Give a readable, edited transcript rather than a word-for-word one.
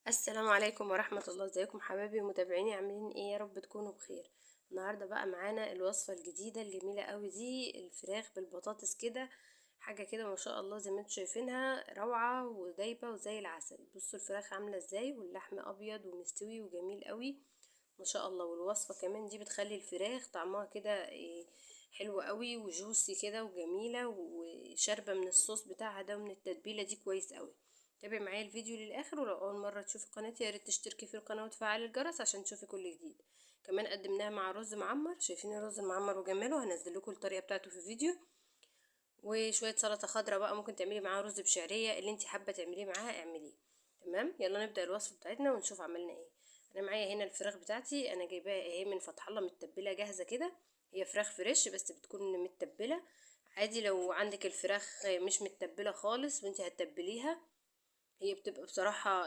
السلام عليكم ورحمة الله. ازيكم حبايبي ومتابعيني؟ عاملين ايه؟ يا رب تكونوا بخير. النهاردة بقى معانا الوصفة الجديدة الجميلة قوي دي، الفراخ بالبطاطس كده. حاجة كده ما شاء الله، زي ما انتم شايفينها روعة ودايبة وزي العسل. بصوا الفراخ عاملة ازاي، واللحم ابيض ومستوي وجميل قوي ما شاء الله. والوصفة كمان دي بتخلي الفراخ طعمها كده حلو قوي وجوسي كده وجميلة، وشاربة من الصوص بتاعها ده ومن التتبيلة دي كويس قوي. تابعي معايا الفيديو للاخر، ولو اول مره تشوفي قناتي يا ريت تشتركي في القناه وتفعلي الجرس عشان تشوفي كل جديد. كمان قدمناها مع رز معمر، شايفين الرز المعمر وجماله؟ هنزل لكم الطريقه بتاعته في فيديو. وشويه سلطه خضراء بقى، ممكن تعملي معاها رز بشعريه، اللي انت حابه تعمليه معاها اعمليه. تمام، يلا نبدا الوصفه بتاعتنا ونشوف عملنا ايه. انا معايا هنا الفراخ بتاعتي، انا جايباها اهي من فتح الله متبله جاهزه كده. هي فراخ فريش بس بتكون متبله. عادي لو عندك الفراخ مش متبله خالص وانت هتتبليها، هي بتبقى بصراحة